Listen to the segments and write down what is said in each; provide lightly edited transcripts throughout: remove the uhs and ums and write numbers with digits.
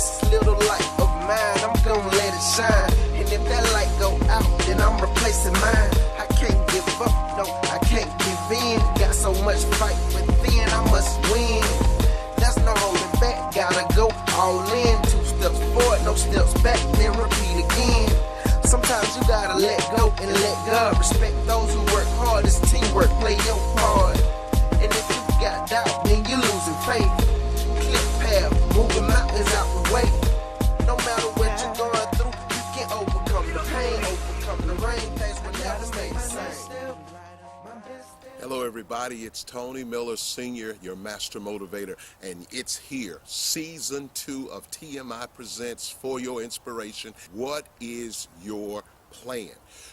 This little light of mine, I'm gonna let it shine. And if that light go out, then I'm replacing mine. I can't give up, no, I can't give in. Got so much fight within, I must win. There's no holding back, gotta go all in. 2 steps forward, no steps back, then repeat again. Sometimes you gotta let go and let God. Respect those who work hard, it's teamwork, play your part. And if you got doubt, then you're losing faith. Clear path, moving mountains out the way. No matter what you're going through, you can overcome the pain, overcome the rain. Things will never stay the same. Hello everybody, it's Tony Miller Sr., your master motivator, and it's here, season 2 of TMI Presents For Your Inspiration. What is your plan?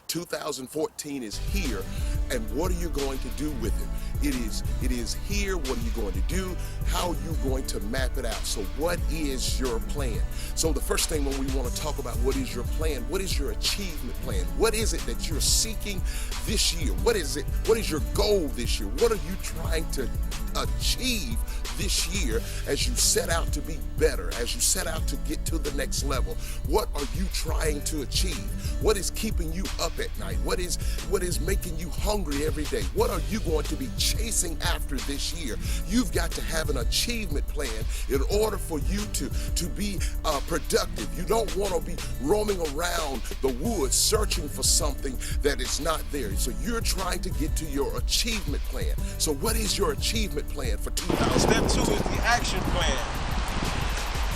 2014 is here, and what are you going to do with it? It is here. What are you going to do? How are you going to map it out? So what is your plan? So the first thing when we want to talk about what is your plan, what is your achievement plan? What is it that you're seeking this year? What is it? What is your goal this year? What are you trying to achieve this year as you set out to be better, as you set out to get to the next level? What are you trying to achieve? What is keeping you up at night? What is making you hungry every day? What are you going to be chasing after this year? You've got to have an achievement plan in order for you to be productive. You don't want to be roaming around the woods searching for something that is not there. So you're trying to get to your achievement plan. So what is your achievement plan for 2000? Step 2 is the action plan.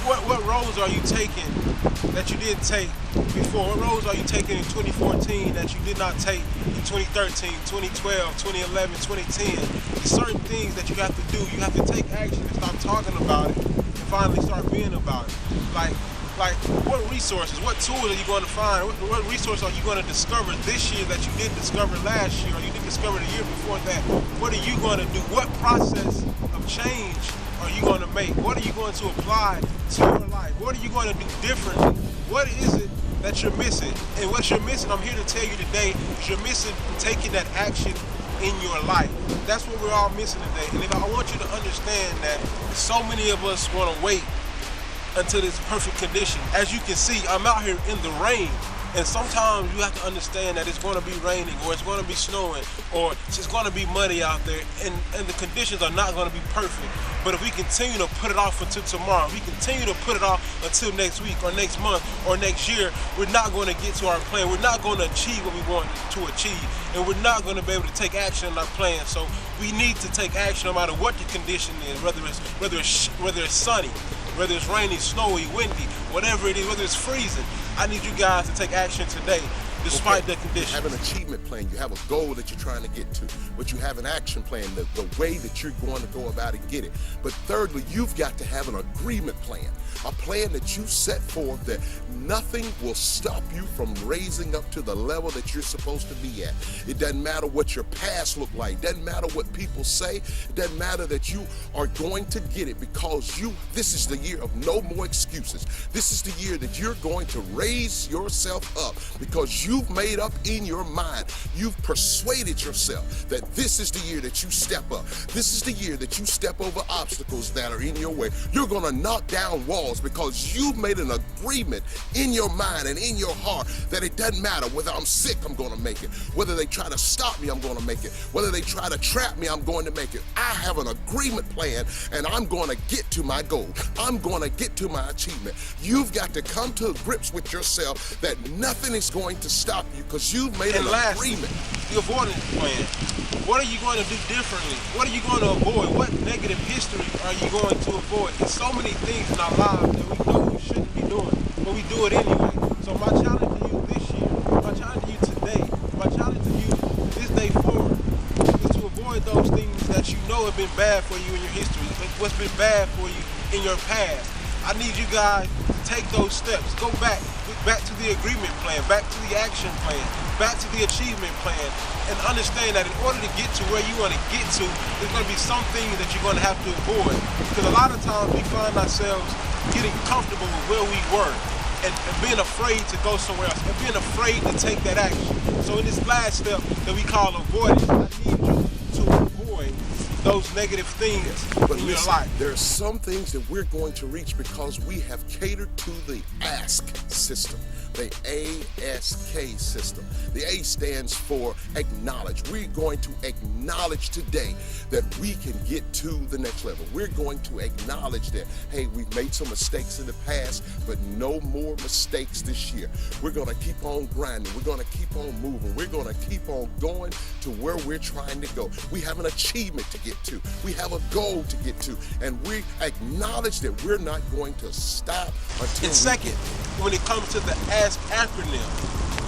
What roles are you taking that you didn't take before? What roles are you taking in 2014 that you did not take in 2013, 2012, 2011, 2010? There's certain things that you have to do. You have to take action and stop talking about it and finally start being about it. Like what resources, what tools are you going to find? What resources are you going to discover this year that you didn't discover last year or you didn't discover the year before that? What are you going to do? What process of change are you going to make? What are you going to apply to your life? What are you going to do differently? What is it that you're missing? And what you're missing, I'm here to tell you today, is you're missing taking that action in your life. That's what we're all missing today. And if I want you to understand that so many of us want to wait until this perfect condition. As you can see, I'm out here in the rain. And sometimes you have to understand that it's going to be raining or it's going to be snowing or it's going to be muddy out there and the conditions are not going to be perfect. But if we continue to put it off until tomorrow, if we continue to put it off until next week or next month or next year, we're not going to get to our plan. We're not going to achieve what we want to achieve. And we're not going to be able to take action on our plan. So we need to take action no matter what the condition is, whether it's sunny, whether it's rainy, snowy, windy, whatever it is, whether it's freezing. I need you guys to take action today, despite the conditions. You have an achievement plan, you have a goal that you're trying to get to, but you have an action plan, the way that you're going to go about it, get it. But thirdly, you've got to have an agreement plan, a plan that you set forth that nothing will stop you from raising up to the level that you're supposed to be at. It doesn't matter what your past looked like, it doesn't matter what people say, it doesn't matter that you are going to get it because this is the year of no more excuses. This is the year that you're going to raise yourself up because you've made up in your mind, you've persuaded yourself that this is the year that you step up. This is the year that you step over obstacles that are in your way. You're going to knock down walls because you've made an agreement in your mind and in your heart that it doesn't matter whether I'm sick, I'm going to make it. Whether they try to stop me, I'm going to make it. Whether they try to trap me, I'm going to make it. I have an agreement plan and I'm going to get to my goal. I'm going to get to my achievement. You've got to come to grips with yourself that nothing is going to stop you because you've made an agreement. The avoidance plan. What are you going to do differently? What are you going to avoid? What negative history are you going to avoid? There's so many things in our lives that we know we shouldn't be doing, but we do it anyway. So my challenge to you this year, my challenge to you today, my challenge to you this day forward is to avoid those things that you know have been bad for you in your history, what's been bad for you in your past. I need you guys to take those steps. Go back to the agreement plan, back to the action plan, back to the achievement plan, and understand that in order to get to where you want to get to, there's going to be some things that you're going to have to avoid. Because a lot of times we find ourselves getting comfortable with where we were and being afraid to go somewhere else and being afraid to take that action. So in this last step that we call avoidance, I need you to avoid those negative things But in your listen, life. there are some things that we're going to reach because we have catered to the ASK system, the ASK system. The A stands for acknowledge. We're going to acknowledge today that we can get to the next level. We're going to acknowledge that, hey, we've made some mistakes in the past, but no more mistakes this year. We're going to keep on grinding. We're going to keep on moving. We're going to keep on going to where we're trying to go. We have an achievement to get to. We have a goal to get to. And we acknowledge that we're not going to stop until And second, when it comes to the ASK acronym,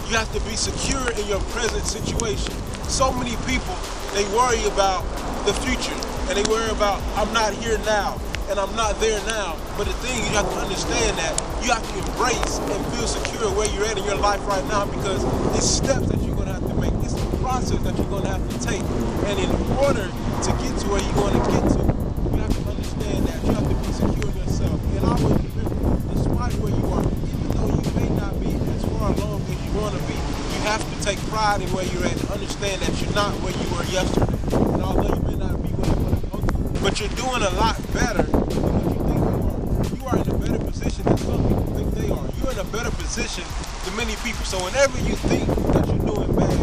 you have to be secure in your present situation. So many people, they worry about the future and they worry about, I'm not here now and I'm not there now. But the thing is, you have to understand that you have to embrace and feel secure where you're at in your life right now, because it's steps that you're going to have to make. It's a process that you're going to have to take. And in order to get to where you're going to get to, you have to understand that you have to be secure in yourself. And always remember, despite where you are, even though you may not be as far along as you want to be, you have to take pride in where you're at and understand that you're not where you were yesterday. And although you may not be where you want to go to, but you're doing a lot better than what you think you are. You are in a better position than some people think they are. You're in a better position than many people. So whenever you think that you're doing bad,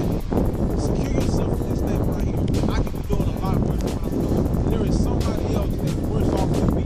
secure yourself in this statement right here. I could be doing a lot worse than what I'm doing. And there is somebody else that's worse off than me.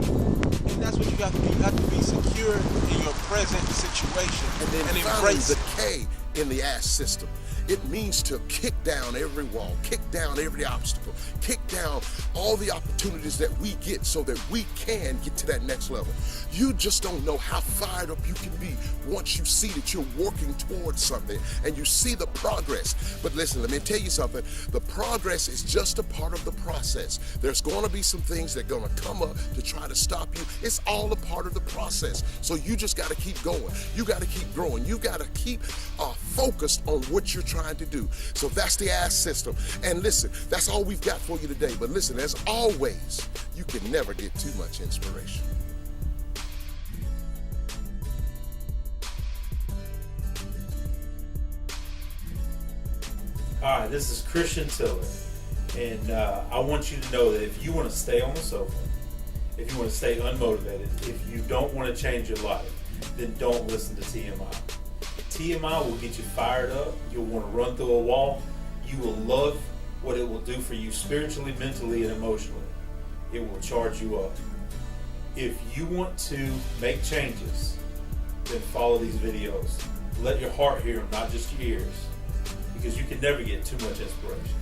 And that's what you have to be. You have to be secure in your present situation. And then finally, embrace the K in the ASK system. It means to kick down every wall, kick down every obstacle, kick down all the opportunities that we get so that we can get to that next level. You just don't know how fired up you can be once you see that you're working towards something and you see the progress. But listen, let me tell you something. The progress is just a part of the process. There's going to be some things that are going to come up to try to stop you. It's all a part of the process. So you just got to keep going. You got to keep growing. You got to keep focused on what you're trying to do. So that's the ASK system. And listen, that's all we've got for you today. But listen, as always, you can never get too much inspiration. Hi, this is Christian Tiller, and I want you to know that if you want to stay on the sofa, if you want to stay unmotivated, if you don't want to change your life, then don't listen to TMI. TMI will get you fired up. You'll want to run through a wall. You will love what it will do for you spiritually, mentally, and emotionally. It will charge you up. If you want to make changes, then follow these videos. Let your heart hear them, not just your ears, because you can never get too much inspiration.